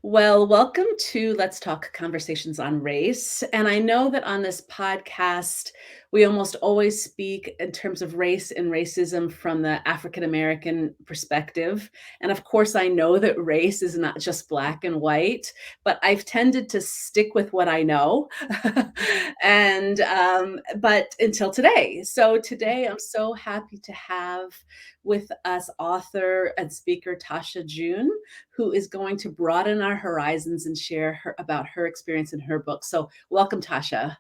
Well, welcome to Let's Talk Conversations on Race. And I know that on this podcast, we almost always speak in terms of race and racism from the African American perspective. And of course, I know that race is not just black and white, but I've tended to stick with what I know. But until today. So today, I'm so happy to have with us author and speaker Tasha Jun, who is going to broaden our horizons and share about her experience in her book. So, welcome, Tasha.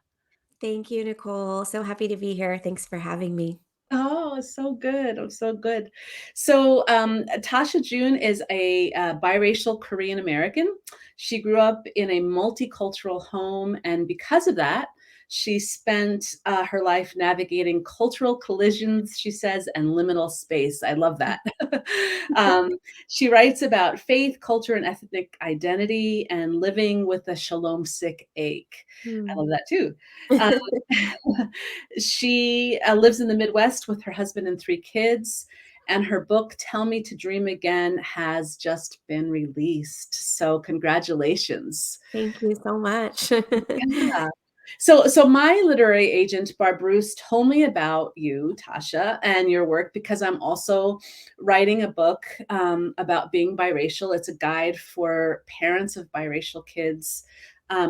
Thank you, Nicole. So happy to be here. Thanks for having me. Oh, it's so good. I'm so good. So, Tasha Jun is a biracial Korean American. She grew up in a multicultural home, and because of that, she spent her life navigating cultural collisions, she says, and liminal space. I love that. um, she writes about faith, culture, and ethnic identity, and living with a shalom sick ache. I Hmm. love that too. Um, she lives in the Midwest with her husband and three kids. And her book, Tell Me to Dream Again, has just been released. So, congratulations. Thank you so much. Yeah. So my literary agent, Barb Bruce, told me about you, Tasha, and your work because I'm also writing a book about being biracial. It's a guide for parents of biracial kids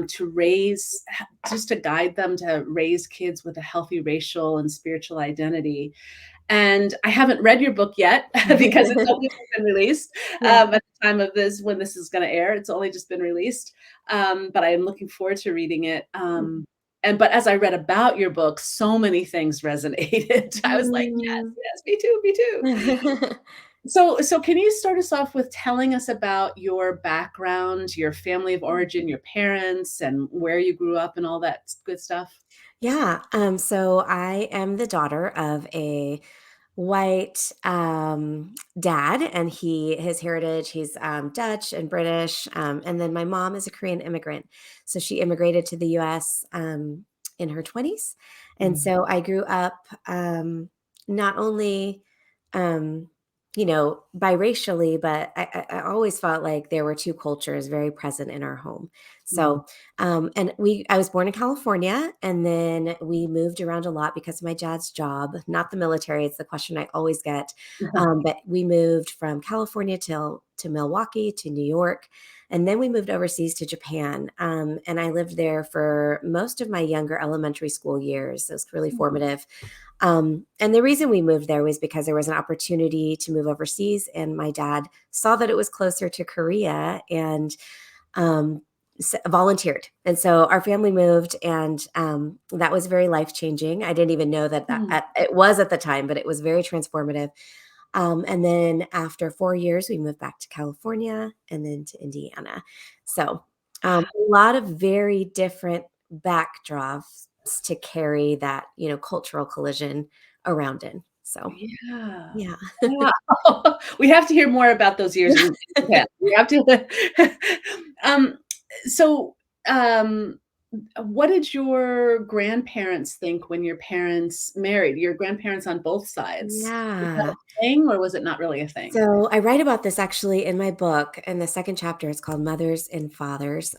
to raise, just to guide them to raise kids with a healthy racial and spiritual identity. And I haven't read your book yet because it's only just been released Yeah. at the time of this, when this is going to air. It's only just been released, but I am looking forward to reading it. But as I read about your book, so many things resonated. I was like, yes, Mm. yes, me too, me too. So can you start us off with telling us about your background, your family of origin, your parents, and where you grew up, and all that good stuff? Yeah. So I am the daughter of a white dad, and his heritage, he's Dutch and British. And then my mom is a Korean immigrant. So she immigrated to the US in her 20s. And Mm. so I grew up not only um, biracially, but I always felt like there were two cultures very present in our home. Mm. So I was born in California, and then we moved around a lot because of my dad's job, not the military. It's the question I always get. But we moved from California to Milwaukee to New York, and then we moved overseas to Japan. And I lived there for most of my younger elementary school years. It was really formative. And the reason we moved there was because there was an opportunity to move overseas, and my dad saw that it was closer to Korea and um, volunteered. And so our family moved, and that was very life changing. I didn't even know Mm. it was at the time, but it was very transformative. And then after 4 years, we moved back to California and then to Indiana. So a lot of very different backdrops to carry that, cultural collision around in. So, Yeah. yeah. Wow. We have to hear more about those years in Japan. We have to. Um, so, um, what did your grandparents think when your parents married? Your grandparents on both sides? Was that Yeah. a thing, or was it not really a thing? So I write about this actually in my book. In the second chapter, it's called Mothers and Fathers.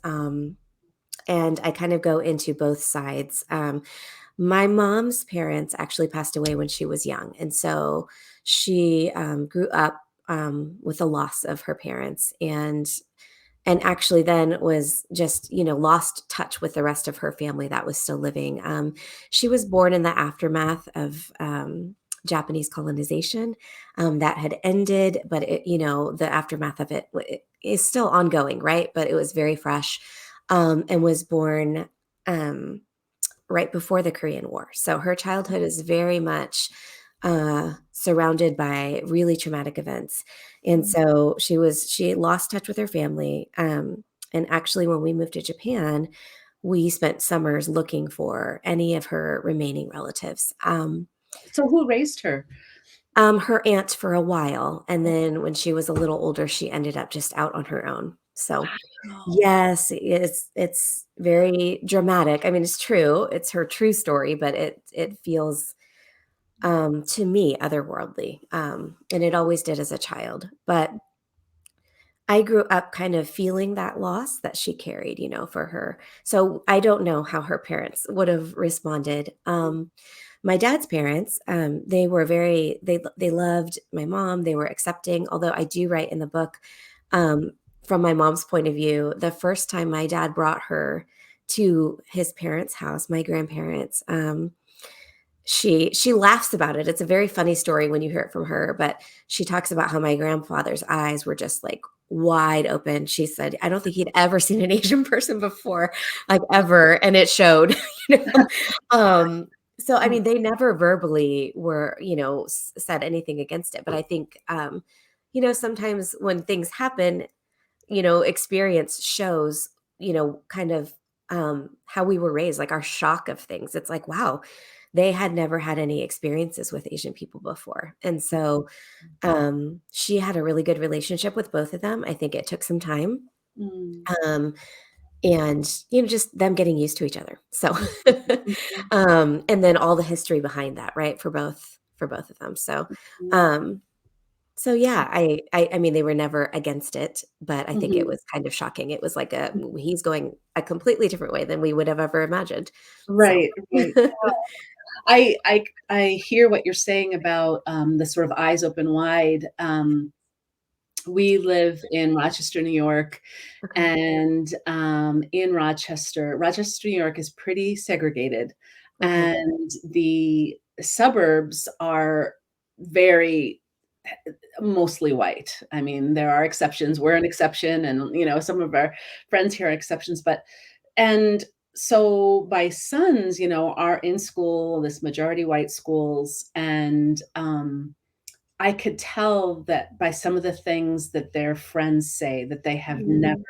And I kind of go into both sides. My mom's parents actually passed away when she was young. And so she grew up with the loss of her parents, and actually then was just, lost touch with the rest of her family that was still living. She was born in the aftermath of Japanese colonization that had ended, but the aftermath of it is still ongoing, right? But it was very fresh, and was born um, right before the Korean War. So her childhood is very much surrounded by really traumatic events. And Mm. so she lost touch with her family. And actually, when we moved to Japan, we spent summers looking for any of her remaining relatives. So who raised her? Her aunt for a while, and then when she was a little older, she ended up just out on her own. So Wow. yes, it's very dramatic. I mean, it's true. It's her true story, but it feels to me otherworldly. And it always did as a child. But I grew up kind of feeling that loss that she carried, for her. So I don't know how her parents would have responded. My dad's parents, they were they loved my mom. They were accepting, although I do write in the book, um, from my mom's point of view, the first time my dad brought her to his parents' house, my grandparents, she laughs about it. It's a very funny story when you hear it from her, but she talks about how my grandfather's eyes were just like wide open. She said, "I don't think he'd ever seen an Asian person before, like ever," and it showed, you know. Um, so I mean, they never verbally were, said anything against it, but I think, sometimes when things happen, experience shows, kind of how we were raised, like our shock of things. It's like, wow, they had never had any experiences with Asian people before. And so she had a really good relationship with both of them. I think it took some time. Mm. Um, and just them getting used to each other. So Mhm. and then all the history behind that, right? For both of them. So Mhm. um so yeah, I mean, they were never against it, but I think it Mhm. was kind of shocking. It was like he's going a completely different way than we would have ever imagined. So Right, right. I hear what you're saying about, the sort of eyes open wide. We live in Rochester, New York, Okay. and, in Rochester, New York is pretty segregated, Okay. and the suburbs are very mostly white. I mean, there are exceptions. We're an exception, and, some of our friends here are exceptions, but and so my sons, are in school, this majority white schools, and, I could tell that by some of the things that their friends say that they have never Mm,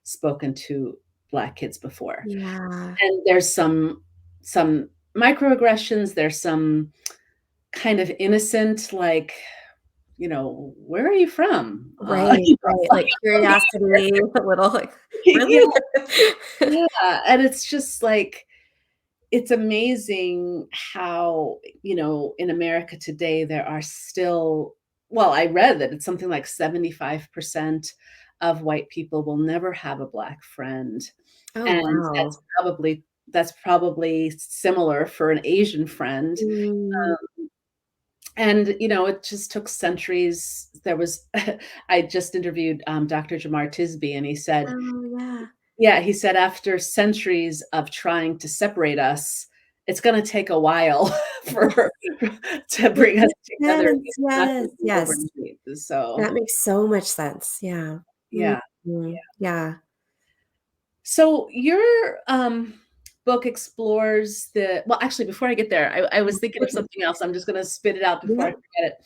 spoken to Black kids before. yeah. And there's some microaggressions, there's some kind of innocent, like, "Where are you from?" Right, right. Like curiosity, a little like, Yeah, really? yeah, and it's just like it's amazing how, in America today, there are still well, I read that it's something like 75% of white people will never have a Black friend, Oh, and wow. that's probably similar for an Asian friend, Mm. and, it just took centuries. There was I just interviewed, Dr. Jamar Tisby, and he said Oh, yeah. yeah, he said, "After centuries of trying to separate us, it's gonna take a while for to It bring us makes together. sense. It's not Yes, gonna be yes. overnight." So, That makes so much sense. Yeah. yeah. Mhm. Yeah. So your, book explores well, actually, before I get there, I was thinking of something else. I'm just gonna spit it out before I Yeah. forget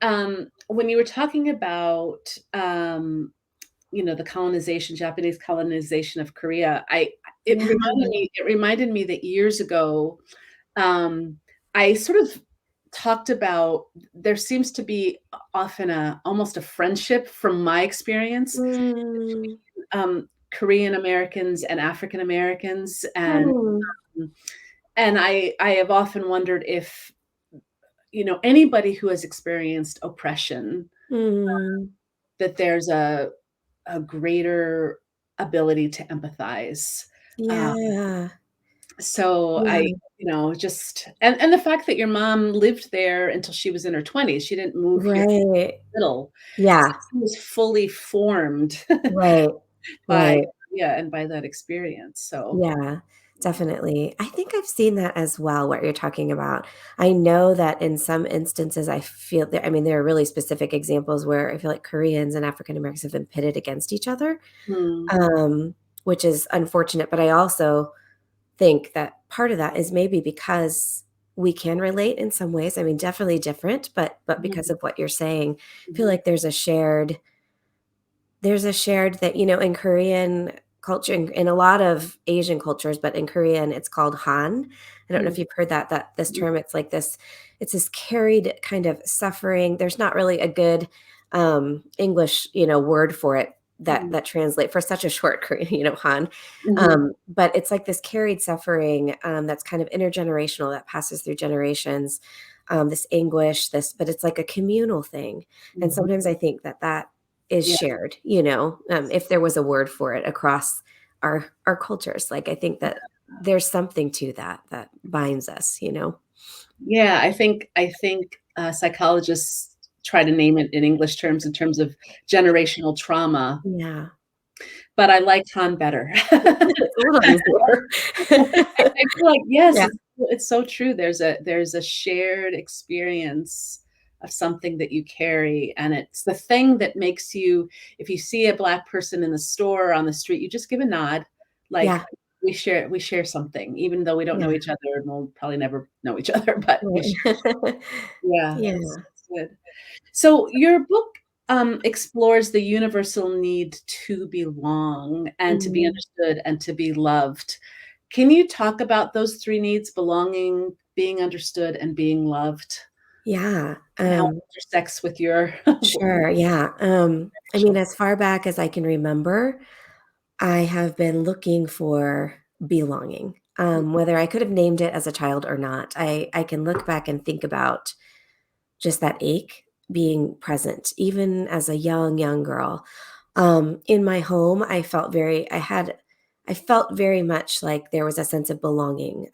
it. When you were talking about, the Japanese colonization of Korea, I it Yeah. reminded me it reminded me that years ago, um, I sort of talked about there seems to be often almost a friendship from my experience, Mm. Korean Americans and African Americans, and Hmm. um, and I have often wondered if, anybody who has experienced oppression, Mm. that there's a greater ability to empathize. Uh, Yeah. so I, Yeah. just and the fact that your mom lived there until she was in her 20s, she didn't move here Right. middle. So Yeah. she was fully formed Right. by Right. yeah, and by that experience. So, Yeah, yeah. definitely. I think I've seen that as well, what you're talking about. I know that in some instances, I feel that, I mean, there are really specific examples where I feel like Koreans and African Americans have been pitted against each other, Mm, which is unfortunate. But I also think that part of that is maybe because we can relate in some ways. I mean, definitely different, but because mhm, of what you're saying, I feel mhm, like there's a shared that, in Korean culture, in a lot of Asian cultures, but in Korean, it's called Han. I don't know if mhm, you've heard that this mhm, term, it's this carried kind of suffering. There's not really a good English, word for it that mhm, that translate for such a short Korean, Han. mhm, But it's like this carried suffering that's kind of intergenerational that passes through generations. This anguish, but it's like a communal thing. And mhm, sometimes I think that is Yeah. shared, if there was a word for it across our cultures. Like I think that there's something to that binds us. Yeah, I think psychologists try to name it in English terms in terms of generational trauma, Yeah. but I like Han better. It's a little easier. I feel like, yes, Yeah, it's so true. There's a shared experience of something that you carry, and it's the thing that makes you if you see a Black person in the store or on the street, you just give a nod, like, yeah, we share something, even though we don't know yeah, each other, and we'll probably never know each other, but we share. right. Yeah, Yeah, it's good. So your book explores the universal need to belong and to be mhm. understood and to be loved. Can you talk about those three needs: belonging, being understood, and being loved, Yeah, and how it intersects with your sure, yeah, I mean, Biracial? as far back as I can remember, I have been looking for belonging, whether I could have named it as a child or not. I can look back and think about just that ache being present, even as a young girl. In my home, I felt very much like there was a sense of belonging.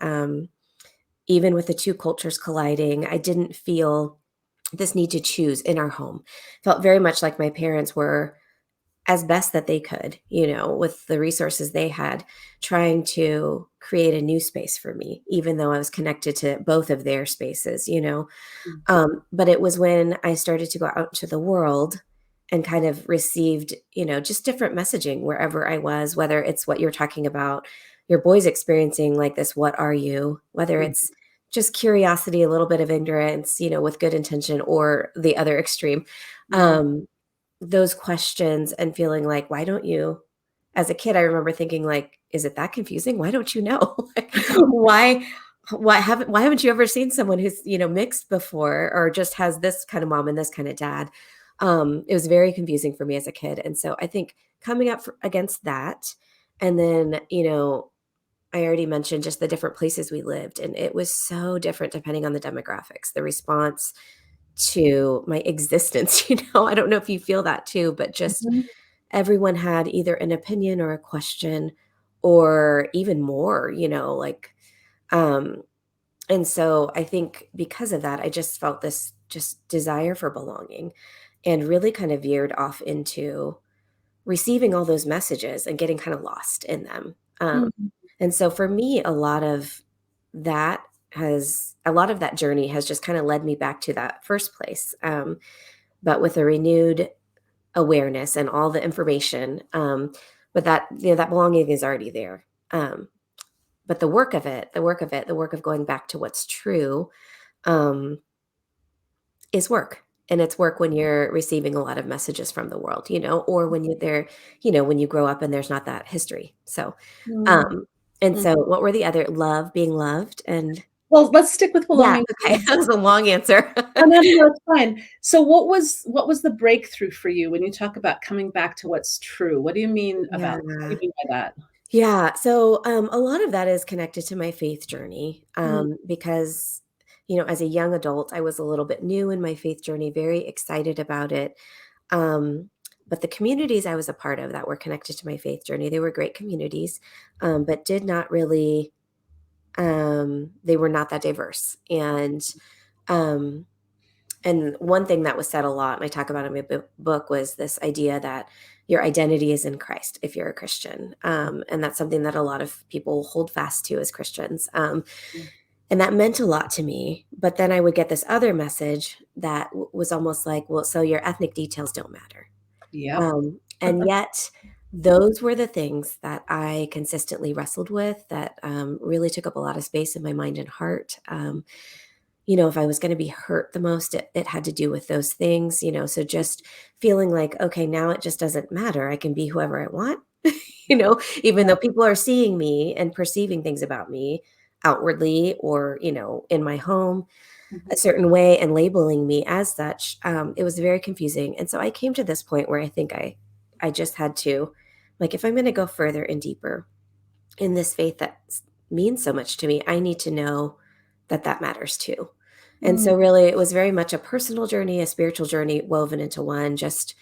Even with the two cultures colliding, I didn't feel this need to choose in our home. Felt very much like my parents were as best that they could, with the resources they had, trying to create a new space for me, even though I was connected to both of their spaces. Mm, But it was when I started to go out to the world and kind of received, just different messaging wherever I was, whether it's what you're talking about, your boys experiencing like this, what are you, whether mm, it's just curiosity, a little bit of ignorance, with good intention, or the other extreme. mhm. Um, those questions and feeling like, why don't you as a kid, I remember thinking like, "Is it that confusing? Why don't you know? Like, why haven't you ever seen someone who's, mixed before or just has this kind of mom and this kind of dad?" It was very confusing for me as a kid, and so I think coming up against that, and then, I already mentioned just the different places we lived, and it was so different depending on the demographics, the response to my existence. I don't know if you feel that too, but just Mhm. everyone had either an opinion or a question or even more, like, um, and so I think because of that, I just felt this just desire for belonging and really kind of veered off into receiving all those messages and getting kind of lost in them. Mhm. And so for me, that a lot of that journey has just kind of led me back to that first place. But with a renewed awareness and all the information, but that belonging is already there. But the work of going back to what's true, um, is work. And it's work when you're receiving a lot of messages from the world, or when you're there, when you grow up and there's not that history. So, Mm, um, and mm. so what were the other being loved and Well, let's stick with yeah, belonging. okay. That was a long answer. Oh, no, no, no, it's fine. So what was the breakthrough for you when you talk about coming back to what's true? What do you mean Yeah. what do you mean by that? Yeah, so, a lot of that is connected to my faith journey, Mm, because, as a young adult, I was a little bit new in my faith journey, very excited about it, um, but the communities I was a part of that were connected to my faith journey, they were great communities, but did not really, they were not that diverse, um and one thing that was said a lot, and I talk about in my book, was this idea that your identity is in Christ if you're a Christian. And that's something that a lot of people hold fast to as Christians. mm. And that meant a lot to me. But then I would get this other message that was almost like, well, so your ethnic details don't matter. Yep. And yet, those were the things that I consistently wrestled with that really took up a lot of space in my mind and heart. If I was going to be hurt the most, it had to do with those things. So just feeling like, okay, now it just doesn't matter. I can be whoever I want, even though people are seeing me and perceiving things about me outwardly or, in my home a Mhm. certain way and labeling me as such. It was very confusing. And so I came to this point where I think I just had to, like, if I'm going to go further and deeper in this faith that means so much to me, I need to know that that matters too. And Mm, so really it was very much a personal journey, a spiritual journey woven into one, just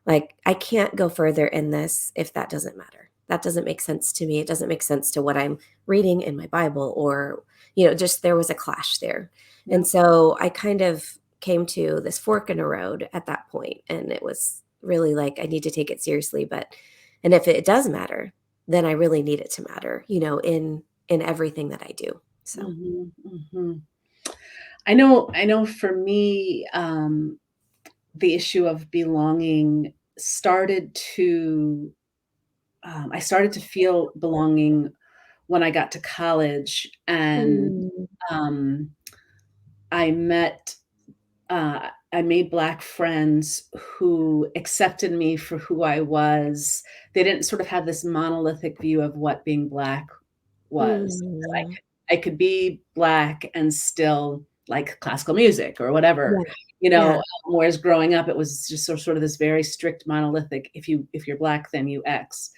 Like, I can't go further in this if that doesn't matter. That doesn't make sense to me. It doesn't make sense to what I'm reading in my Bible, or, just there was a clash there. Yeah. And so I kind of came to this fork in the road at that point, and it was really like I need to take it seriously, and if it does matter, then I really need it to matter, in everything that I do. So, Mhm, mhm. I know for me, the issue of belonging started to I started to feel belonging when I got to college, and, mm, um, I met I made Black friends who accepted me for who I was. They didn't sort of have this monolithic view of what being Black was. I mm, could I could be Black and still like classical music or whatever, yeah, you yeah, know, whereas growing up, it was just sort of this very strict monolithic, if you're Black, then you X.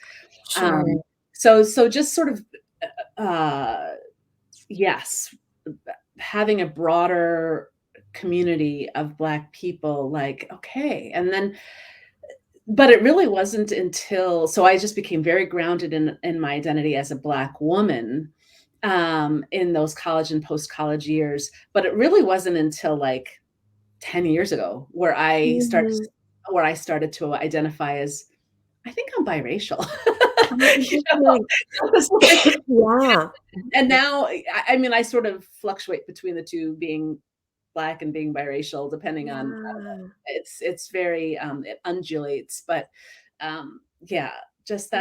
sure. Um, so just sort of, uh, yes, having a broader community of Black people, like, okay, and then but it really wasn't until so I just became very grounded in my identity as a Black woman, in those college and post-college years, but it really wasn't until, like, 10 years ago Mhm. where I started to identify as, "I think I'm biracial." Oh, You know? interesting. It was like Yeah. and now, I mean, I sort of fluctuate between the 2 being Black and being biracial depending on Yeah. it's very, it undulates, but, yeah, just Yeah.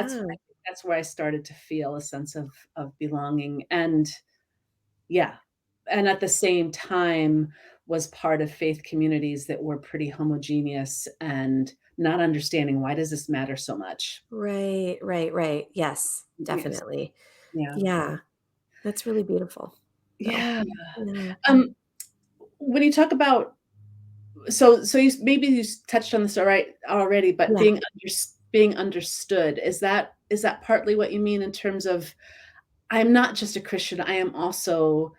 that's where I started to feel a sense of belonging, and yeah, and at the same time was part of faith communities that were pretty homogeneous and not understanding why does this matter so much? Right, right, right. Yes, Yes. definitely. Yeah. Yeah. That's really beautiful, though. Yeah. Yeah. When you talk about so you touched on this already, but Yeah. being understood, is that partly what you mean in terms of, "I'm not just a Christian, I am also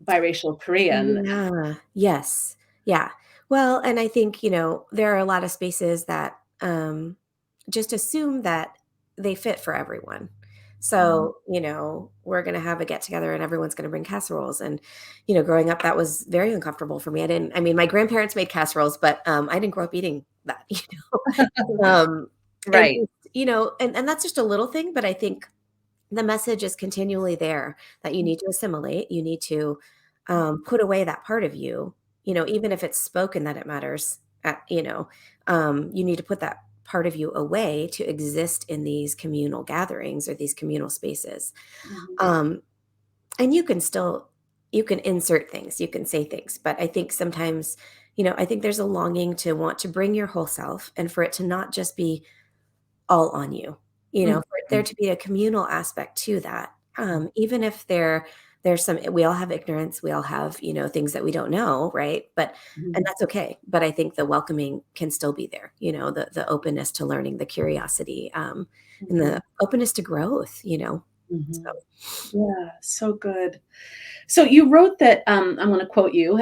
biracial Korean." Yeah. Yes. Yeah. Well, and I think, there are a lot of spaces that, just assume that they fit for everyone. Mhm. So, we're gonna have a get together and everyone's gonna bring casseroles. And, growing up, that was very uncomfortable for me. I mean, my grandparents made casseroles, but I didn't grow up eating that, Um, and Right. and that's just a little thing, but I think the message is continually there that you need to assimilate. You need to put away that part of you, even if it's spoken that it matters. You need to put that part of you away to exist in these communal gatherings or these communal spaces. Mhm, Um, and you can insert things, you can say things, but I think sometimes, I think there's a longing to want to bring your whole self and for it to not just be all on you, mhm, for there to be a communal aspect to that. Even if there's some we all have ignorance, we all have, things that we don't know, right? And mhm, that's okay. But I think the welcoming can still be there, the openness to learning, the curiosity, and mhm, the openness to growth, mhm. so Yeah, so good. So you wrote that, I'm gonna quote you,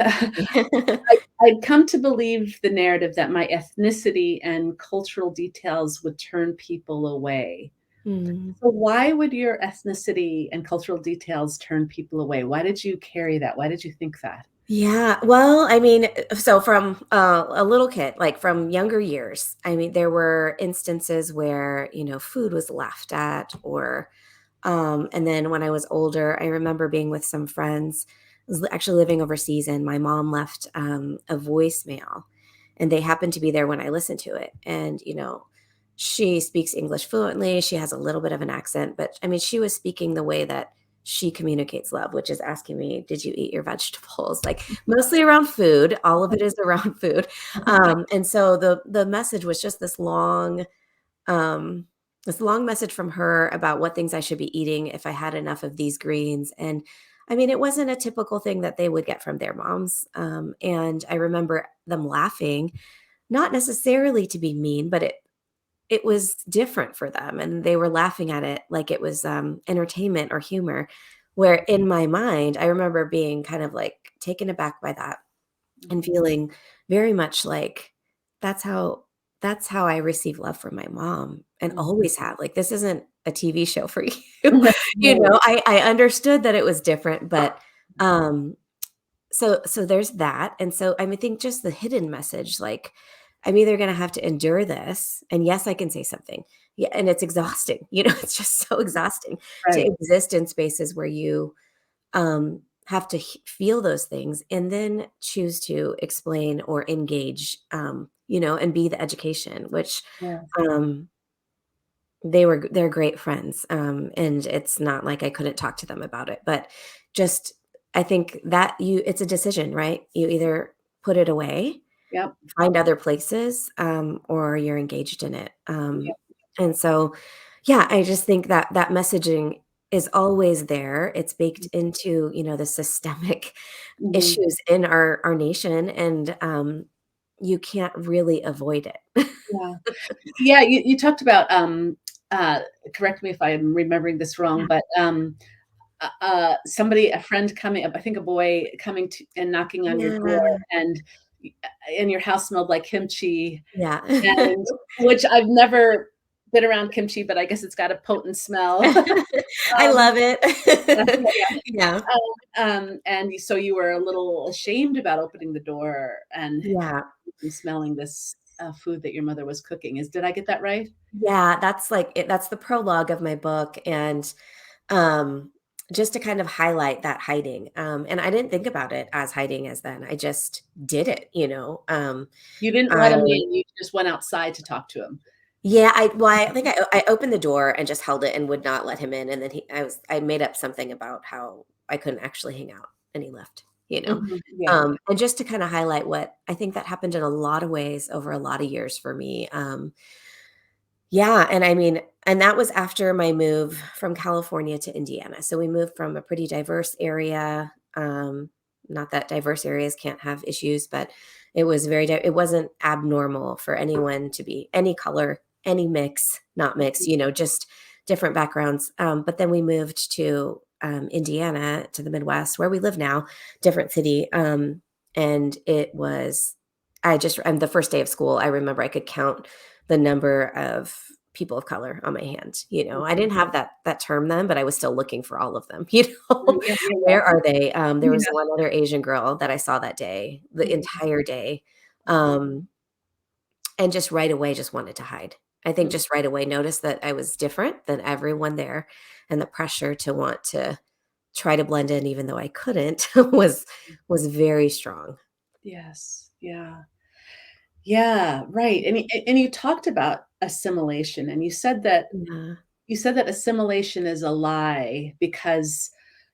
I'd come to believe the narrative that my ethnicity and cultural details would turn people away. Mm. So why would your ethnicity and cultural details turn people away? Why did you carry that? Why did you think that? Yeah, well, I mean, so from a little kid, like from younger years, I mean, there were instances where, food was laughed at, or and then when I was older, I remember being with some friends. I was actually living overseas, and my mom left a voicemail, and they happened to be there when I listened to it. And she speaks English fluently. She has a little bit of an accent, but I mean, she was speaking the way that she communicates love, which is asking me, "Did you eat your vegetables?" Like mostly around food. All of it is around food, and so the message was just um, this long message from her about what things I should be eating if I had enough of these greens. And I mean, it wasn't a typical thing that they would get from their moms. And I remember them laughing, not necessarily to be mean, but it was different for them. And they were laughing at it like it was entertainment or humor. Where in my mind, I remember being kind of like taken aback by that and Mhm, feeling very much like that's how. that's how I receive love from my mom and Mhm. always have. Like, this isn't a TV show for you. Right. I understood that it was different, but, um, so there's that, and so, I mean, think just the hidden message, like, I'm either gonna have to endure this, and yes, I can say something. Yeah, and it's exhausting, it's just so exhausting to Right. exist in spaces where you, have to feel those things and then choose to explain or engage, and be the education, which, Yeah. um, they're great friends, and it's not like I couldn't talk to them about it, but just I think that it's a decision, right? You either put it away, Yep. find other places, or you're engaged in it, Yep. and so, yeah, I just think that that messaging is always there. It's baked into, the systemic Mhm. issues in our nation, and, you can't really avoid it. Yeah. Yeah, you talked about, uh, correct me if I'm remembering this wrong, Yeah. but, a friend coming I think a boy coming to and knocking on your door, Yeah. and y and your house smelled like kimchi, Yeah. and which I've never been around kimchi, but I guess it's got a potent smell. I Um, love it. Yeah. and so you were a little ashamed about opening the door and Yeah. smelling this, food that your mother was cooking. Did I get that right? Yeah, that's like that's the prologue of my book, and, um, just to kind of highlight that hiding, and I didn't think about it as hiding as then, I just did it, You didn't let I him in, you just went outside to talk to him. Yeah, I think I opened the door and just held it and would not let him in, and then I made up something about how I couldn't actually hang out, and he left, Mhm, yeah. and just to kinda highlight what I think that happened in a lot of ways over a lot of years for me, yeah, and I mean and that was after my move from California to Indiana. So we moved from a pretty diverse area, not that diverse areas can't have issues, but it was it wasn't abnormal for anyone to be any color, any mix, not mix, just different backgrounds. But then we moved to Indiana, to the Midwest, where we live now, different city. And it was, and the first day of school, I remember I could count the number of people of color on my hand, I Mhm. didn't have that term then, but I was still looking for all of them, Yeah, yeah, Where are they? There was yeah. one other Asian girl that I saw that day, the Mhm, entire day, mhm, um, and just right away just wanted to hide. I think mhm, just right away noticed that I was different than everyone there, and the pressure to want to try to blend in even though I couldn't was very strong. yes, yeah. Yeah, right, and you talked about assimilation, and Yeah. you said that assimilation is a lie because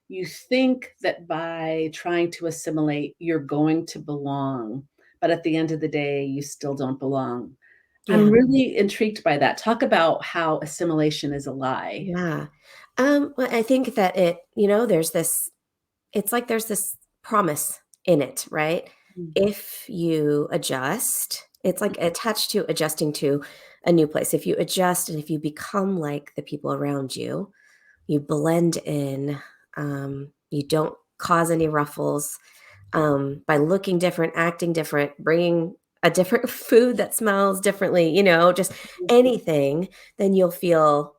you think that by trying to assimilate, you're going to belong, but at the end of the day, you still don't belong. I'm Yeah. really intrigued by that. Talk about how assimilation is a lie. Yeah. Well, I think that there's this it's like there's this promise in it, right? Mm, If you adjust, it's like attached to adjusting to a new place. If you adjust and if you become like the people around you, you blend in, you don't cause any ruffles, by looking different, acting different, bringing a different food that smells differently, just mhm, anything, then you'll feel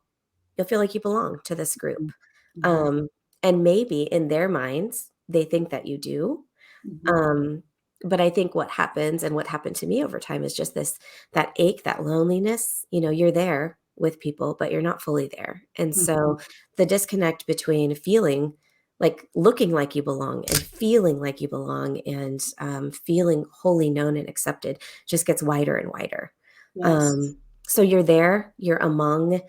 like you belong to this group. mhm, mhm, Um, and maybe in their minds, they think that you do. mhm, Um, but I think what happens and what happened to me over time is just that ache, that loneliness. You're there with people, but you're not fully there. And mhm, so the disconnect between feeling like looking like you belong and feeling like you belong and feeling wholly known and accepted just gets wider and wider. yes. Um, so you're there, you're among,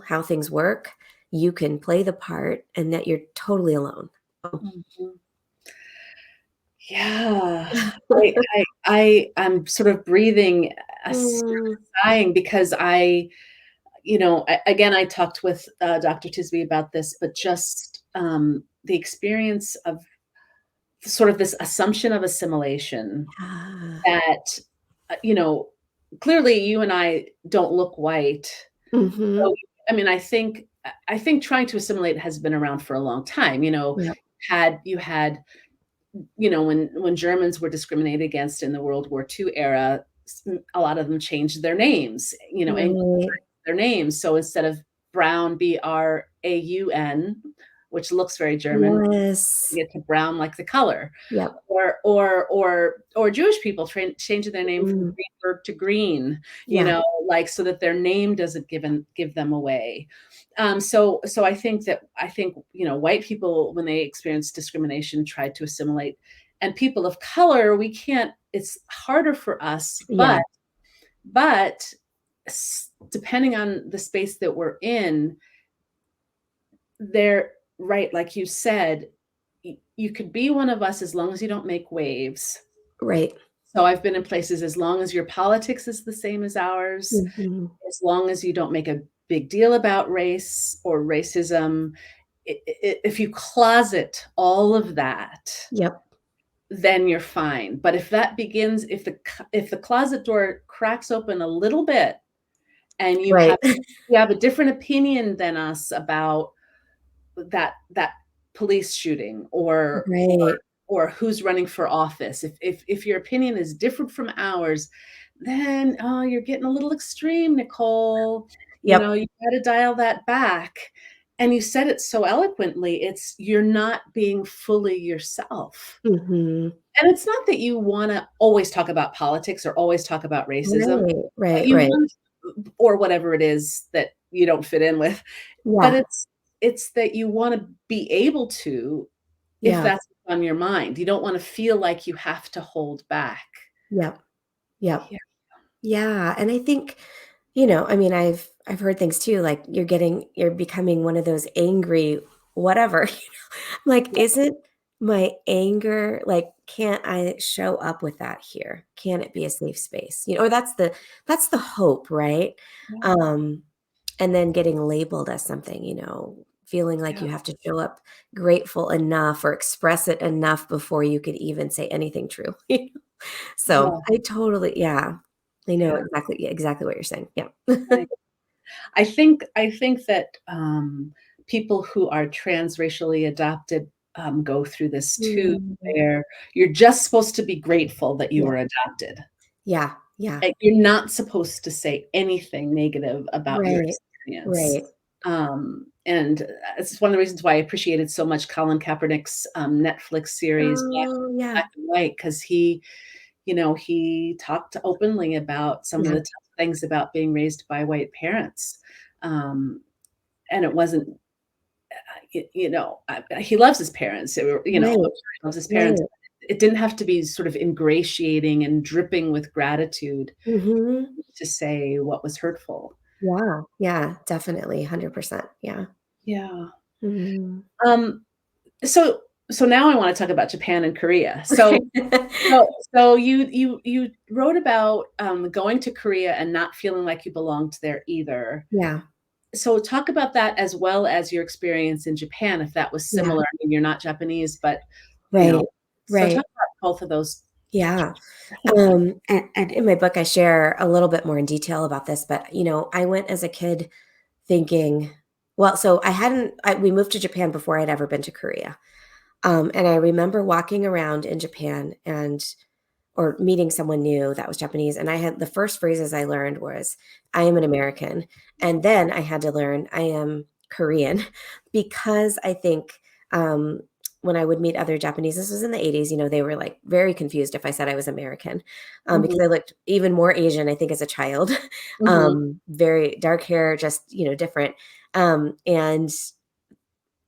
how things work, you can play the part, and that you're totally alone. Oh. Mhm. Yeah. I'm sort of breathing Mm, sighing because again, I talked with, Dr. Tisby about this, but just, the experience of sort of this assumption of assimilation yeah. that, uh, you know, clearly you and I don't look white. So, Mhm. I mean, I think trying to assimilate has been around for a long time, Yep. you had when Germans were discriminated against in the World War II era, a lot of them changed their names, Right. their names. So instead of Brown, Braun, which looks very German, Yes. get to brown like the color. Yep. Or Jewish people changing their name from Mm. Greenberg to Green, Yeah. like so that their name doesn't give them away. So I think white people, when they experience discrimination, tried to assimilate, and people of color, we can't. It's harder for us, Yeah. but depending on the space that we're in, they're right, like you said, you could be one of us as long as you don't make waves. Right. So I've been in places as long as your politics is the same as ours, Mhm. as long as you don't make a big deal about race or racism. If you closet all of that, Yep. then you're fine. But if the closet door cracks open a little bit and you have Right. you have a different opinion than us about that police shooting Right. or who's running for office. If your opinion is different from ours, then oh, you're getting a little extreme, Nicole. Yep. You got to dial that back. And you said it so eloquently. It's you're not being fully yourself. Mhm. And it's not that you want to always talk about politics or always talk about racism, Right. but Right. you Right. want, or whatever it is that you don't fit in with. But Yeah. it's that you want to be able to, if Yeah. that's on your mind. You don't want to feel like you have to hold back. Yep. Yep. Yeah. Yeah, and I think, I mean, I've heard things too, like you're becoming one of those angry whatever. Like, Yeah. isn't my anger like, can't I show up with that here? Can it be a safe space? Or that's the hope, right? Yeah. Um, and then getting labeled as something, feeling like Yeah. you have to show up grateful enough or express it enough before you could even say anything true. So, Yeah. I totally yeah. I know Yeah. exactly what you're saying. Yeah. Right. I think that people who are transracially adopted go through this too, Mm. where you're just supposed to be grateful that you Yeah. were adopted. Yeah. Yeah. Like, you're not supposed to say anything negative about your Right. experience. Right. And it's one of the reasons why I appreciated so much Colin Kaepernick's Netflix series Oh, yeah. Black and White, because he talked openly about some of Yeah. the tough things about being raised by white parents. Um, and it wasn't, he loves his parents. I'm Right. sure he loves his parents. Right. It didn't have to be sort of ingratiating and dripping with gratitude Mhm. to say what was hurtful. Yeah. Yeah, definitely, 100%. Yeah. Yeah. Mhm. Um, so so now I want to talk about Japan and Korea. So you wrote about going to Korea and not feeling like you belonged there either. Yeah. So talk about that as well as your experience in Japan, if that was Yeah. similar. I mean, you're not Japanese, but you know, Right. so talk Right. about both of those. Yeah. And in my book, I share a little bit more in detail about this, but, I went as a kid thinking well, so we moved to Japan before I'd ever been to Korea. And I remember walking around in Japan or meeting someone new that was Japanese. And I had the first phrases I learned was, I am an American. And then I had to learn I am Korean because I think um, when I would meet other Japanese, this was in the 80s, they were like very confused if I said I was American because Mhm, I looked even more Asian, I think, as a child. mhm. Very dark hair, just, different. And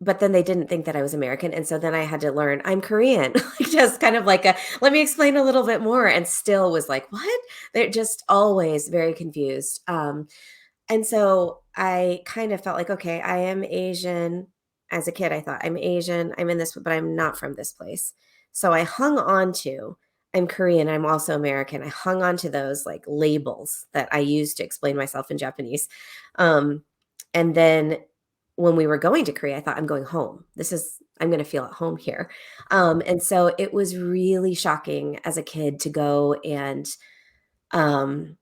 but then they didn't think that I was American, and so then I had to learn I'm Korean, like, just kind of like a, "Let me explain a little bit more," and still was like, "What?" They're just always very confused, and so I kind of felt like, "Okay, I am Asian." As a kid, I thought, "I'm Asian, I'm in this, but I'm not from this place." So I hung on to, "I'm Korean, I'm also American." I hung on to those, like, labels that I used to explain myself in Japanese, um, and then when we were going to Korea, I thought, "I'm going home. I'm gonna feel at home here." And so it was really shocking as a kid to go and, um,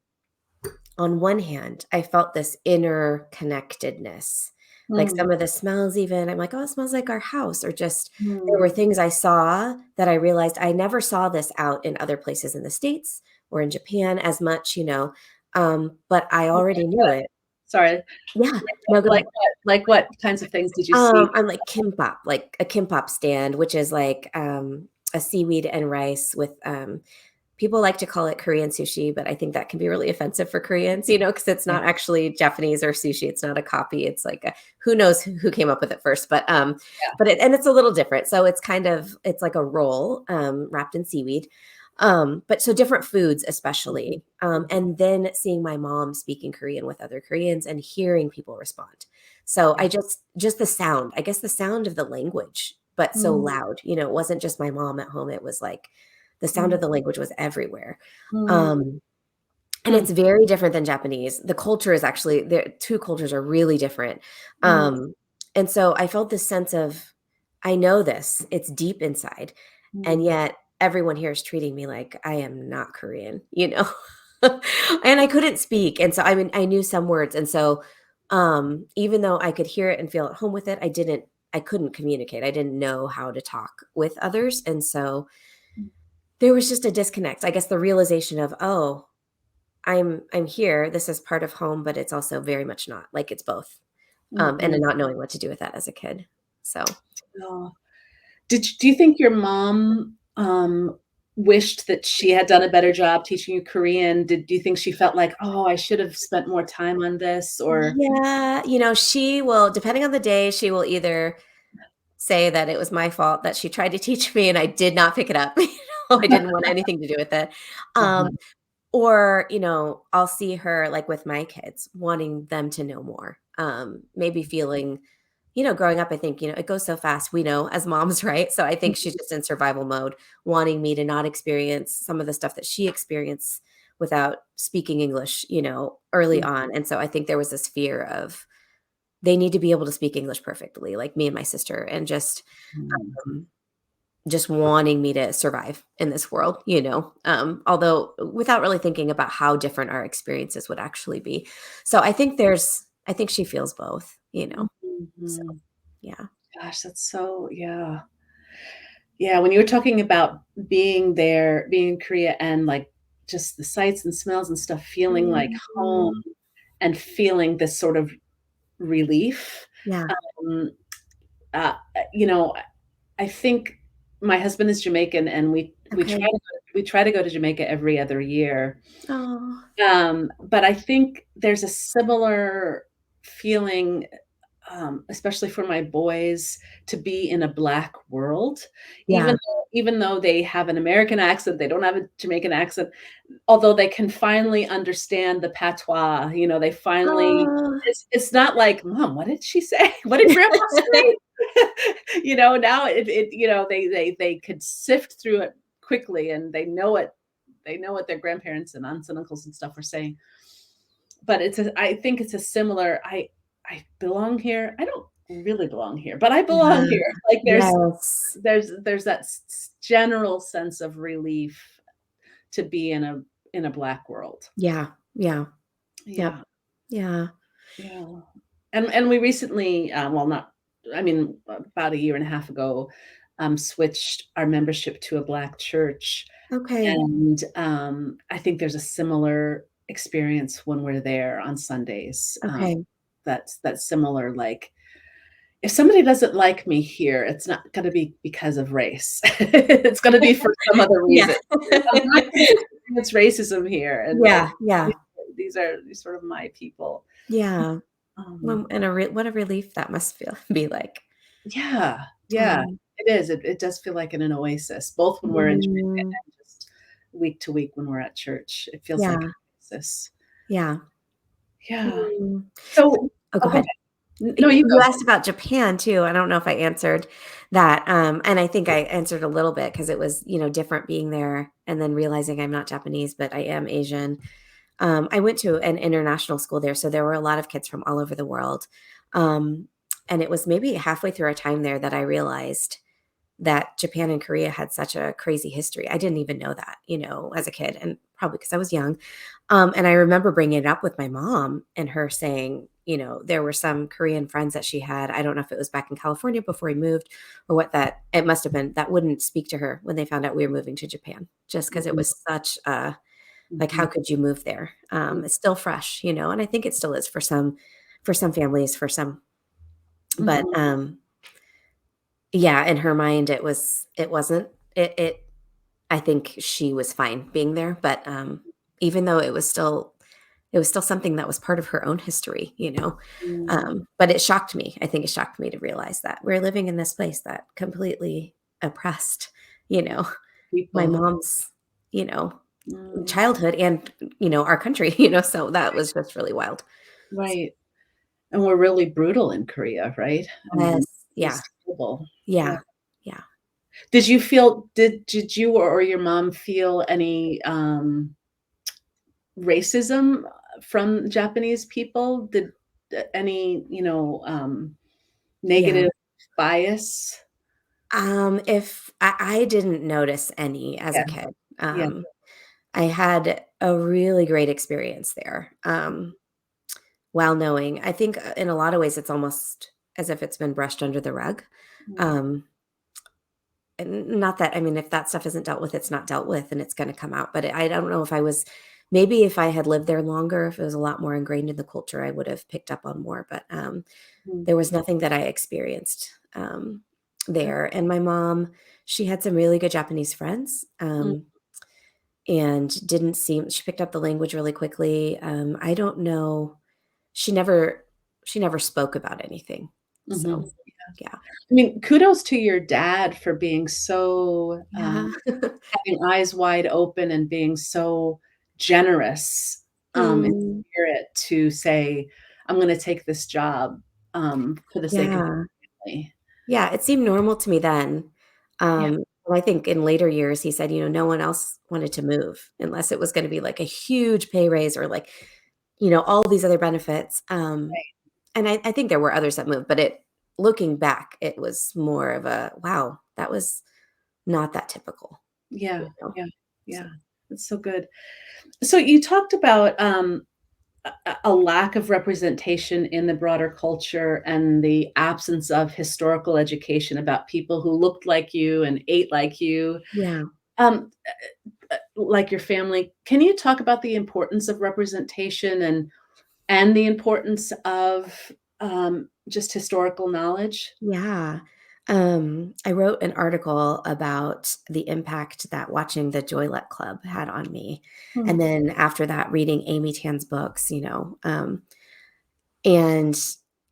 on one hand, I felt this inner connectedness. Like, Mm, some of the smells even, I'm like, "Oh, it smells like our house," or just there were mm, things I saw that I realized I never saw this out in other places in the States or in Japan as much, but I Like already knew what? it. Sorry. Yeah. No, go ahead. Like what kinds of things did you see? I'm like kimbap, like a kimbap stand, which is like, a seaweed and rice with, people like to call it Korean sushi, but I think that can be really offensive for Koreans, because it's Yeah. not actually Japanese or sushi. It's not a copy. It's like who knows who came up with it first, but it's a little different. So it's like a roll wrapped in seaweed. But so different foods, especially, and then seeing my mom speaking Korean with other Koreans and hearing people respond. So Yeah. just the sound, I guess the sound of the language, but so Mm, loud. It wasn't just my mom at home. It was like the sound mm, of the language was everywhere. mm, Um, and hmm, it's very different than Japanese. The culture is actually the two cultures are really different. mm, And so I felt this sense of, I know this, it's deep inside. And mm, yet everyone here is treating me like I am not Korean. And I couldn't speak. And so, I mean, I knew some words. And so, even though I could hear it and feel at home with it, I couldn't communicate. I didn't know how to talk with others. And so there was just a disconnect. I guess the realization of, oh, I'm here. This is part of home, but it's also very much not. Like it's both. And then mm-mm. not knowing what to do with that as a kid. So Oh. Do you think your mom, wished that she had done a better job teaching you Korean? Do you think she felt like, "Oh, I should have spent more time on this," or yeah, she will, depending on the day, she will either say that it was my fault that she tried to teach me and I did not pick it up. I didn't want anything to do with it. Um, Uh-huh. Or, I'll see her, like, with my kids, wanting them to know more. Maybe feeling growing up, I think, it goes so fast, we know as moms, right? So I think she's just in survival mode, wanting me to not experience some of the stuff that she experienced without speaking English, early Mhm, on. And so I think there was this fear of they need to be able to speak English perfectly, like me and my sister, and mhm, um, just wanting me to survive in this world, although without really thinking about how different our experiences would actually be. So I think she feels both. So mhm. yeah. Gosh, that's so yeah. Yeah, when you were talking about being there, being in Korea and, like, just the sights and smells and stuff, feeling like home Mhm. and feeling this sort of relief, Yeah. um, you know, I think my husband is Jamaican, and Okay. we try to go to Jamaica every other year. Oh, But I think there's a similar feeling, especially for my boys, to be in a Black world, yeah. even though they have an American accent, they don't have a Jamaican accent, although they can finally understand the patois, they finally Oh. it's not like, "Mom, what did she say? What did grandma say?" Now they could sift through it quickly, and they know what their grandparents and aunts and uncles and stuff are saying. But I think it's a similar I belong here. I don't really belong here, but I belong Yeah. here. Like Yes. there's that general sense of relief to be in a Black world. Yeah. Yeah. Yep. Yeah, Yeah. yeah. And we recently, well, not I mean, about a year and a half ago, switched our membership to a Black church. Okay. And, I think there's a similar experience when we're there on Sundays, Okay. that's similar, like, if somebody doesn't like me here, it's not gonna be because of race. It's gonna be for some other Yeah. reason. I'm not gonna experience racism here, and, like, Yeah. Yeah. these sort of my people. Yeah. Um, Well, and what a relief that must feel be like. yeah, yeah, Um, it is. It does feel like an oasis, both when we're in Jamaica mhm. and just week to week when we're at church. It feels like Yeah. an oasis. Yeah. Yeah. Mm. So Oh, go oh, go ahead. ahead. No, you You go. asked about Japan too. I don't know if I answered that, and I think I answered a little bit because it was, different being there and then realizing I'm not Japanese, but I am Asian. I went to an international school there, so there were a lot of kids from all over the world. Um, and it was maybe halfway through our time there that I realized that Japan and Korea had such a crazy history. I didn't even know that, as a kid, and probably because I was young. And I remember bringing it up with my mom and her saying, there were some Korean friends that she had. I don't know if it was back in California before we moved or what that it must have been that wouldn't speak to her when they found out we were moving to Japan, just because it Mhm. was such a Like, how Mhm. could you move there? Mm. It's still fresh, and I think it still is for some families, for some, but, Mhm. yeah, in her mind, it wasn't. It I think she was fine being there, but, even though it was still something that was part of her own history. Mm. But it shocked me. I think it shocked me to realize that we're living in this place that completely oppressed, you know, my People. mom's, you know, Mm. childhood and, our country, so that was just really wild. Right. And we're really brutal in Korea, right? I Yes. mean, Yeah. it's terrible. Yeah. Yeah. Yeah. Did you or your mom feel any, racism from Japanese people? Did, any, Yeah. negative bias? If I didn't notice any as Yeah, a kid. yeah. I had a really great experience there. While knowing, I think in a lot of ways it's almost as if it's been brushed under the rug. Mm, Um, and not that, I mean, if that stuff isn't dealt with, it's not dealt with and it's going to come out. But I don't know if I was, maybe if I had lived there longer, if it was a lot more ingrained in the culture, I would have picked up on more. But mm, there was nothing that I experienced good. there. And my mom, she had some really good Japanese friends. Mm, And didn't seem, she picked up the language really quickly. I don't know, she never she never spoke about anything. So, mhm. yeah. I mean, kudos to your dad for being so, Yeah. having eyes wide open and being so generous, in Mm, spirit to say, "I'm gonna take this job, for the sake of yeah. my family." Yeah, it seemed normal to me then. Yeah, And I think in later years, he said, no one else wanted to move unless it was gonna be, like, a huge pay raise or, like, all these other benefits. right. And I think there were others that moved, but looking back, it was more of a, "Wow, that was not that typical," Yeah, you know? yeah, So, yeah. That's so good. So you talked about, a lack of representation in the broader culture and the absence of historical education about people who looked like you and ate like you, yeah. um, like your family. Can you talk about the importance of representation and the importance of, just historical knowledge? Yeah. I wrote an article about the impact that watching the Joylet Club had on me. And Hmm, then after that, reading Amy Tan's books, and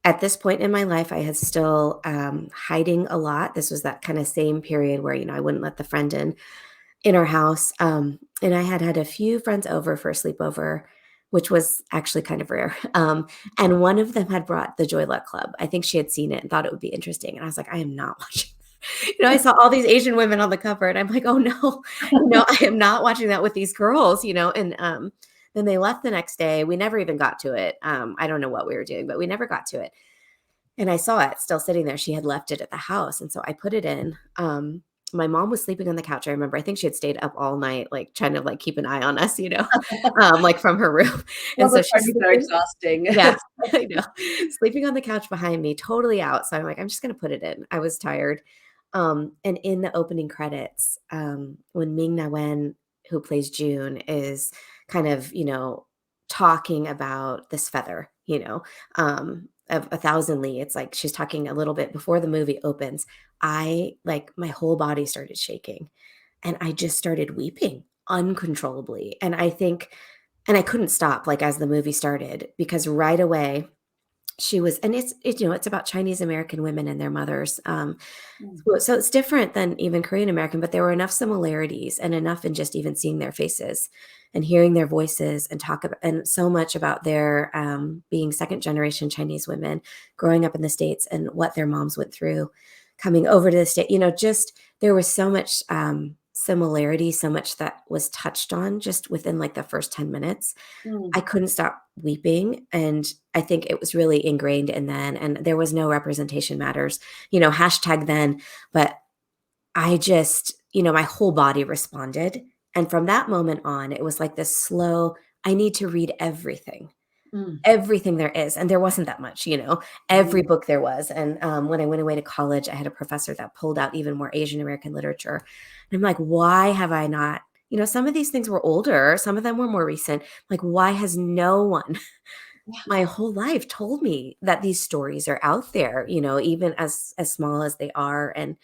at this point in my life, I was still hiding a lot. This was that kind of same period where, I wouldn't let the friend in our house. And I had had a few friends over for a sleepover, which was actually kind of rare. And one of them had brought the Joy Luck Club. I think she had seen it and thought it would be interesting. And I was like, I am not watching. I saw all these Asian women on the cover, and I'm like, oh no, I am not watching that with these girls. And then they left the next day. We never even got to it. I don't know what we were doing, but we never got to it. And I saw it still sitting there. She had left it at the house, and so I put it in. My mom was sleeping on the couch, I remember. I think she had stayed up all night, like, trying to, like, keep an eye on us, like, from her room. Well, And so the she's parties are sleeping. exhausting. Yeah, I know. Sleeping on the couch behind me, totally out. So I'm like, "I'm just gonna put it in." I was tired. And in the opening credits, when Ming-Na Wen, who plays June, is kind of, talking about this feather, of A Thousand Li, it's like she's talking a little bit before the movie opens. My whole body started shaking, and I just started weeping uncontrollably, and I couldn't stop, like, as the movie started, because right away she was, and it's about Chinese American women and their mothers. Mm, So it's different than even Korean American, but there were enough similarities and enough in just even seeing their faces and hearing their voices and talk about, and so much about their being second generation Chinese women growing up in the States and what their moms went through coming over to the state. Just there was so much similarity, so much that was touched on just within like the first 10 minutes. mm, I couldn't stop weeping, and I think it was really ingrained in then, and there was no representation matters, hashtag then, but I just, my whole body responded, and from that moment on, it was like this slow, I need to read everything. mm, Everything there is, and there wasn't that much, mhm. every book there was, and, when I went away to college, I had a professor that pulled out even more Asian American literature, and I'm like, "Why have I not some of these things were older, some of them were more recent. Like, why has no one my whole life told me that these stories are out there, even as small as they are. And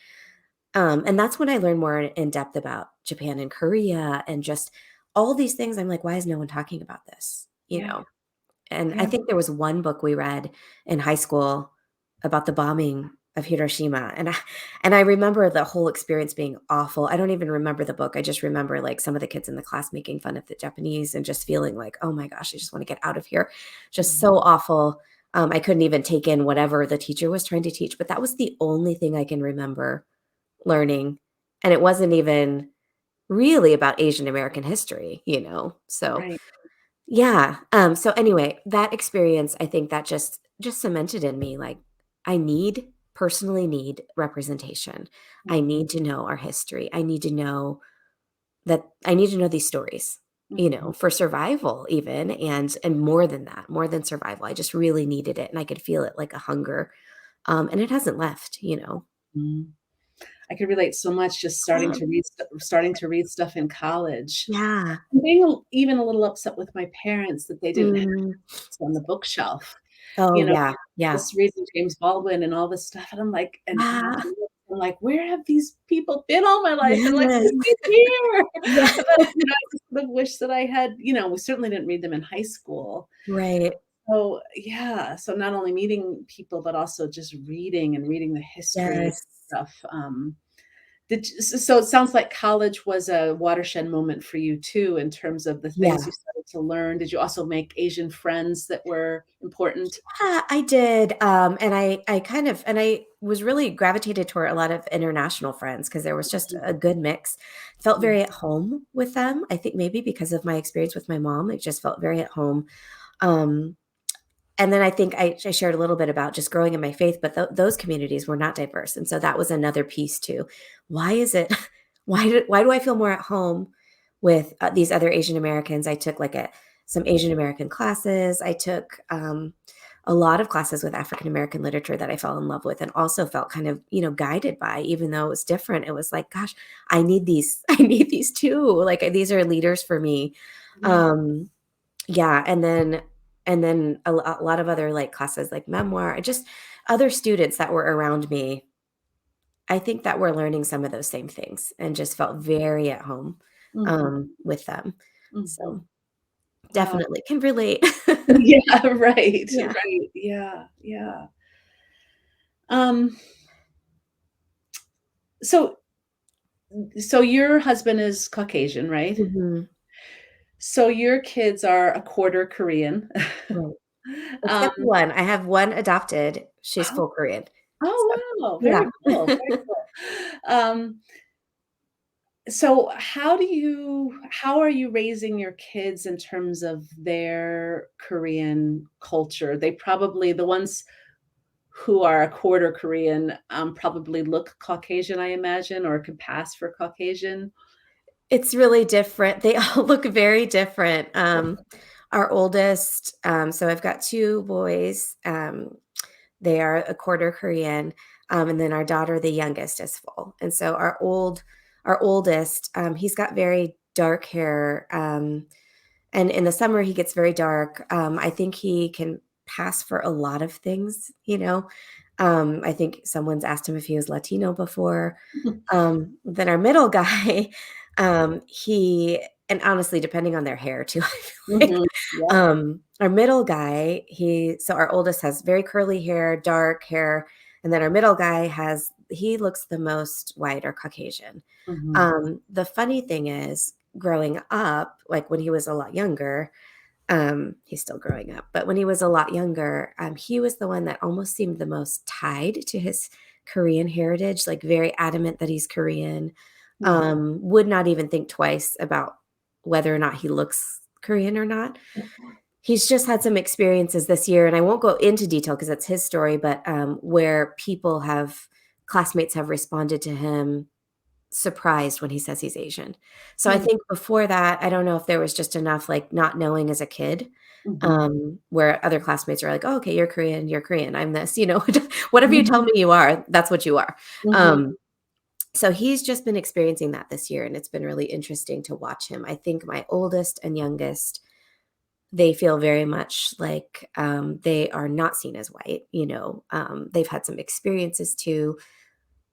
that's when I learned more in depth about Japan and Korea and just all these things. I'm like, why is no one talking about this? Yeah. And I Yeah. think there was one book we read in high school about the bombing of Hiroshima, and I remember the whole experience being awful. I don't even remember the book. I just remember, like, some of the kids in the class making fun of the Japanese and just feeling like, "Oh my gosh, I just wanna get out of here." Just Mhm. so awful. I couldn't even take in whatever the teacher was trying to teach, but that was the only thing I can remember learning, and it wasn't even really about Asian American history. So Right. yeah, so anyway, that experience, I think that just cemented in me, like, I personally need representation. I Mhm. need to know our history. I need to know these stories, Mhm. for survival even, and more than that, more than survival. I just really needed it, and I could feel it like a hunger, and it hasn't left. Mhm. I could relate so much just starting to read stuff in college, Yeah. and being even a little upset with my parents that they didn't have Mm. books on the bookshelf, Oh, you know, yeah, yeah. just reading James Baldwin and all this stuff, and I'm like and Ah, I'm like, "Where have these people been all my life?" And like, yes. "They're right here." Yeah. But, I just sort of wish that I had we certainly didn't read them in high school. Right. So, yeah, so not only meeting people, but also just reading and reading the history Yes. stuff, so it sounds like college was a watershed moment for you too in terms of the things Yeah. you started to learn. Did you also make Asian friends that were important? Yeah, I did, and I was really gravitated toward a lot of international friends because there was just a good mix. Felt Mhm, very at home with them. I think maybe because of my experience with my mom, it just felt very at home. Um, and then I think I shared a little bit about just growing in my faith, but those communities were not diverse, and so that was another piece too. Why is it why do I feel more at home with, these other Asian Americans? I took, like, some Asian American classes. I took, a lot of classes with African American literature that I fell in love with and also felt kind of, guided by, even though it was different. It was like, "Gosh, I need these I need these too." Like, these are leaders for me. yeah, Um yeah, and then a lot of other, like, classes, like memoir, just other students that were around me, I think that were learning some of those same things and just felt very at home, mhm, with them. mhm. So, Wow. definitely can relate. Yeah, right, Yeah. right, yeah, yeah. Um, so your husband is Caucasian, right? Mhm. So your kids are a quarter Korean. Right. Um, Except one. I have one adopted. She's oh full Korean. So, oh, wow, yeah. very cool, very cool. Um, so how are you raising your kids in terms of their Korean culture? They probably the ones who are a quarter Korean, probably look Caucasian, I imagine, or could pass for Caucasian. It's really different. They all look very different. Our oldest, so I've got 2 boys, they are a quarter Korean, and then our daughter, the youngest, is full. And so our oldest, he's got very dark hair, and in the summer he gets very dark. I think he can pass for a lot of things. I think someone's asked him if he was Latino before. Then our middle guy, he and honestly, depending on their hair too, I feel like, Mhm. Yep. our middle guy, so our oldest has very curly hair, dark hair, and then our middle guy he looks the most white or Caucasian. Mhm. The funny thing is, growing up, like when he was a lot younger, he's still growing up, but when he was a lot younger, he was the one that almost seemed the most tied to his Korean heritage, like very adamant that he's Korean. Mhm. Would not even think twice about whether or not he looks Korean or not. He's just had some experiences this year, and I won't go into detail because it's his story, but where classmates have responded to him surprised when he says he's Asian. So I Mm. think before that, I don't know if there was just enough, like, not knowing as a kid, Mhm. where other classmates are like, "Oh, okay, you're Korean, I'm this," "Whatever you tell Mhm. me you are, that's what you are." Mhm. Um, So he's just been experiencing that this year, and it's been really interesting to watch him. I think my oldest and youngest, they feel very much like they are not seen as white. They've had some experiences too,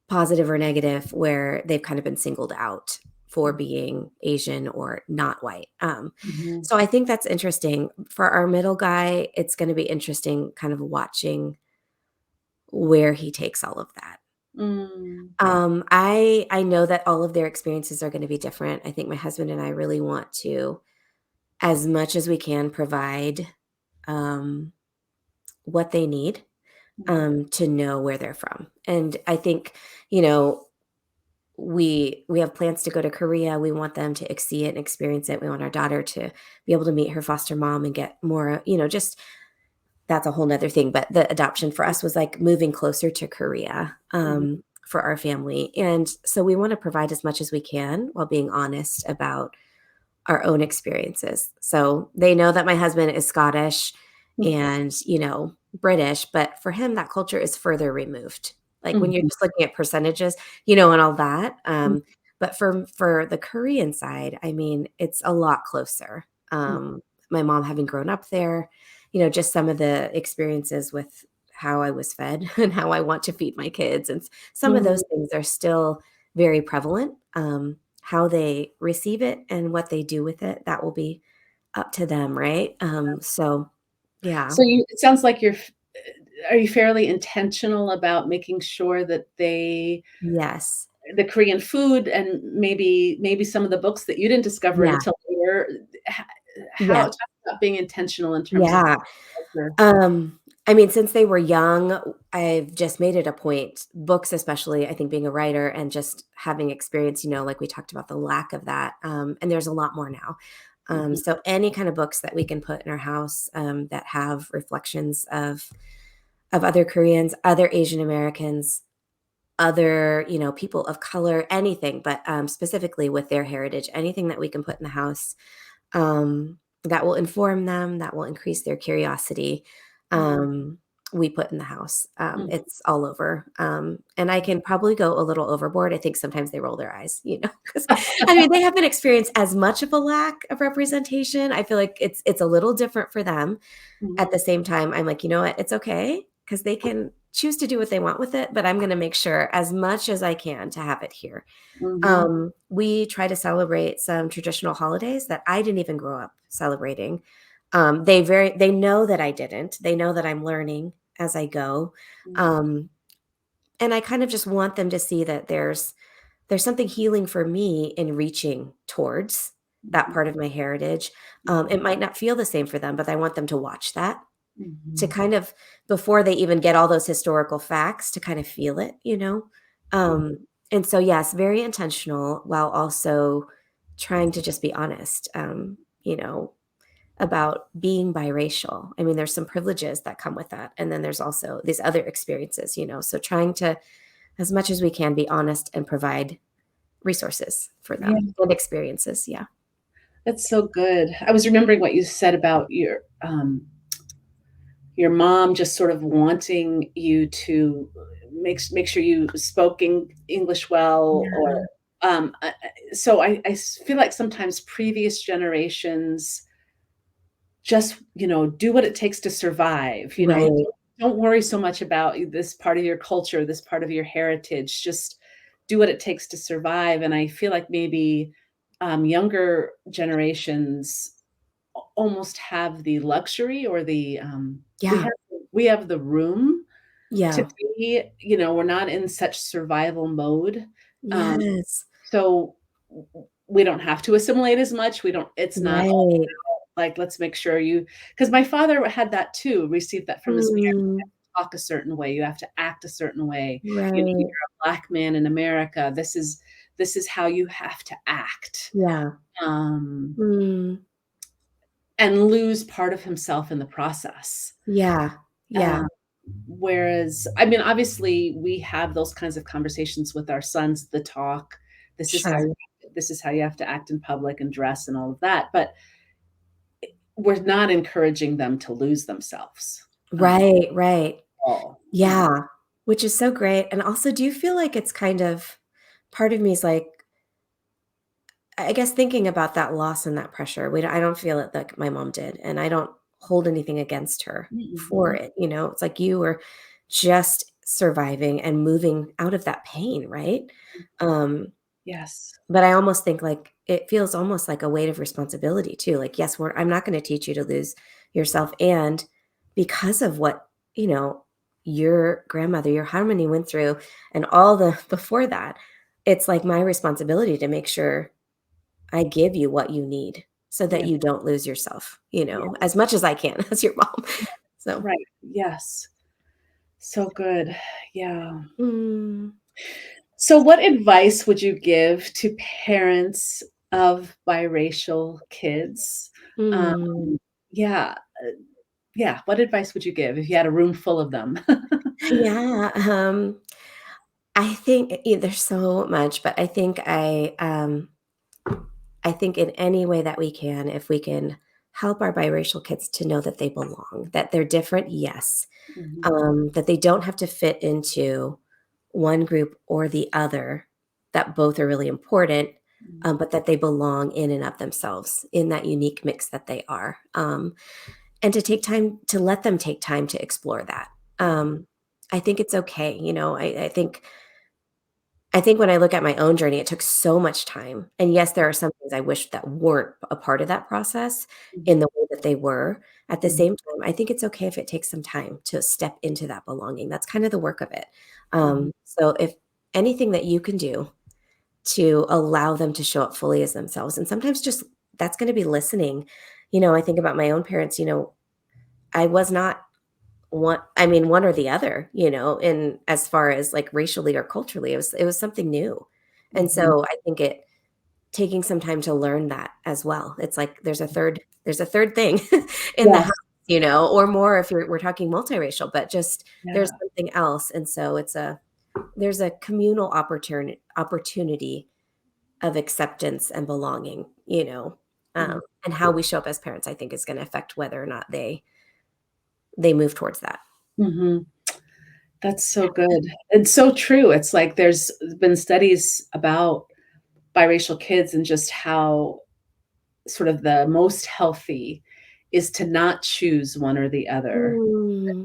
positive or negative, where they've kind of been singled out for being Asian or not white. Mhm. So I think that's interesting. For our middle guy, it's going to be interesting kind of watching where he takes all of that. Mm. I know that all of their experiences are going to be different. I think my husband and I really want to, as much as we can, provide um, what they need Mm. to know where they're from. And I think, you know, we have plans to go to Korea. We want them to see it and experience it. We want our daughter to be able to meet her foster mom and get more, just that's a whole nother thing. But the adoption for us was like moving closer to Korea Mhm. for our family. And so we want to provide as much as we can while being honest about our own experiences. So they know that my husband is Scottish and, British, but for him, that culture is further removed. Like when you're Mhm. just looking at percentages, and all that. Mhm. But for the Korean side, I mean, it's a lot closer. My mom having grown up there, just some of the experiences with how I was fed and how I want to feed my kids. And some of Mhm. those things are still very prevalent. How they receive it and what they do with it, that will be up to them, right? So yeah. So it sounds like are you fairly intentional about making sure that Yes. the Korean food and maybe some of the books that you didn't discover Yeah. until later, h how Yeah. talk about being intentional in terms of Yeah. culture. I mean, since they were young, I've just made it a point, books especially, I think being a writer and just having experience, like we talked about the lack of that. And there's a lot more now. Mhm. So any kind of books that we can put in our house that have reflections of other Koreans, other Asian Americans, other, people of color, anything, but specifically with their heritage, anything that we can put in the house that will inform them, that will increase their curiosity. Mhm. Um, we put in the house. Mhm. It's all over. And I can probably go a little overboard. I think sometimes they roll their eyes, because I mean they haven't experienced as much of a lack of representation. I feel like it's a little different for them. At the Mhm. same time, I'm like, you know what? It's okay because they can choose to do what they want with it, but I'm going to make sure as much as I can to have it here. Mhm. We try to celebrate some traditional holidays that I didn't even grow up celebrating. They know that I didn't. They know that I'm learning as I go. Mhm. Um, and I kind of just want them to see that there's something healing for me in reaching towards that Mhm. part of my heritage. Mhm. It might not feel the same for them, but I want them to watch that to Mhm. kind of before they even get all those historical facts to kind of feel it. Mhm. And so, yes, very intentional while also trying to just be honest, about being biracial. I mean, there's some privileges that come with that. And then there's also these other experiences. So trying to, as much as we can, be honest and provide resources for Yeah, them and experiences. Yeah. that's so good. I was remembering what you said about your mom just sort of wanting you to make sure you spoke English well, or Yeah. so I feel like sometimes previous generations just, do what it takes to survive, Right. don't worry so much about this part of your culture, this part of your heritage, just do what it takes to survive, and I feel like maybe, younger generations almost have the luxury or Yeah. we have the room to Yeah. be, we're not in such survival mode, um, Yes. so we don't have to assimilate as much, we don't it's not all Right. like, let's make sure you because my father had that too, received that from his parents, Mm, talk a certain way, you have to act a certain way, you're right. a black man in America, this is how you have to act, Yeah. um, Mm, and lose part of himself in the process. yeah. Yeah. Um, Whereas, I mean, obviously, we have those kinds of conversations with our sons, the talk, this is how Sure. you this is how you have to act in public and dress and all of that, but we're not encouraging them to lose themselves, Right, right. all. Yeah, which is so great, and also, do you feel like it's kind of part of me is like, I guess thinking about that loss and that pressure, I don't feel it like my mom did, and I don't hold anything against her for Mhm. it, you know? It's like you were just surviving and moving out of that pain, right? Um, Yes. but I almost think like it feels almost like a weight of responsibility too. Like, yes, I'm not gonna teach you to lose yourself, and because of what, you know, your grandmother, your harmony went through and all the before that, it's like my responsibility to make sure I give you what you need so that Yeah, you don't lose yourself, yeah, as much as I can as your mom. So, right. Yes. So good. Yeah. mm, So what advice would you give to parents of biracial kids? Um, mm, yeah, yeah, what advice would you give if you had a room full of them? yeah, I think there's so much, but I think in any way that we can, if we can help our biracial kids to know that they belong, that they're different, yes, Mhm, that they don't have to fit into one group or the other, that both are really important, mhm, but that they belong in and of themselves in that unique mix that they are. And to take time to let them take time to explore that. mhm, I think it's okay. I think when I look at my own journey, it took so much time. And yes, there are some things I wish that weren't a part of that process mhm, in the way that they were. At the mhm, same time, I think it's okay if it takes some time to step into that belonging. That's kind of the work of it. mhm. So if anything that you can do to allow them to show up fully as themselves, and sometimes just that's going to be listening. I think about my own parents, I was not one or the other, in as far as, like, racially or culturally, it was something new, and Mhm. so I think it taking some time to learn that as well. It's like there's a third thing in the house, Yes. or more if we're talking multiracial, but just there's Yeah. something else, and so there's a communal opportunity of acceptance and belonging, Mhm, and how we show up as parents, I think, is gonna affect whether or not they move towards that. mhm. That's so good. It's so true. It's like there's been studies about biracial kids and just how sort of the most healthy is to not choose one or the other,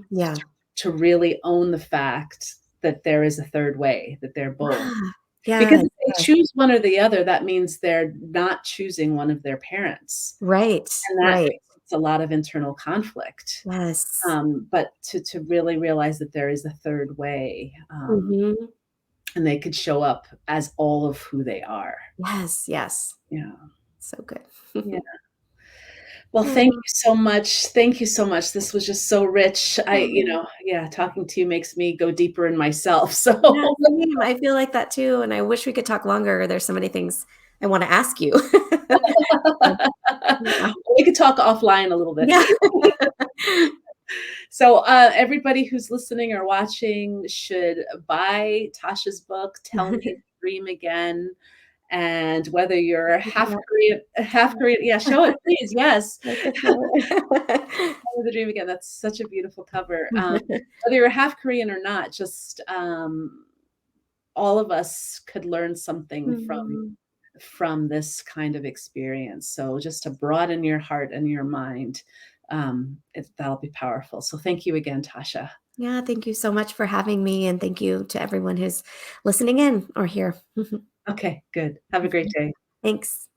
Yeah. to really own the fact that there is a third way, that they're both. Yeah. Because Yes, if they yes. choose one or the other, that means they're not choosing one of their parents, Right, and that right. creates a lot of internal conflict. Yes. But to really realize that there is a third way, Mhm. and they could show up as all of who they are. Yes, yes. Yeah, So good. yeah. Well, thank Oh, you so much. Thank you so much. This was just so rich. oh. Yeah, talking to you makes me go deeper in myself. So Yeah, same. I feel like that too, and I wish we could talk longer. There's so many things I wanna ask you. So, yeah. we could talk offline a little bit. Yeah. So, everybody who's listening or watching should buy Tasha's book, Tell Me the Dream Again. And whether you're half Korean, yeah, show it, please. Yes. Like to show it. Tell Me the Dream Again. That's such a beautiful cover. Whether you're half Korean or not, just all of us could learn something Mhm. from this kind of experience. So just to broaden your heart and your mind, that'll be powerful. So thank you again, Tasha. Yeah, thank you so much for having me, and thank you to everyone who's listening in or here. Okay, good. Have a great day. Thanks.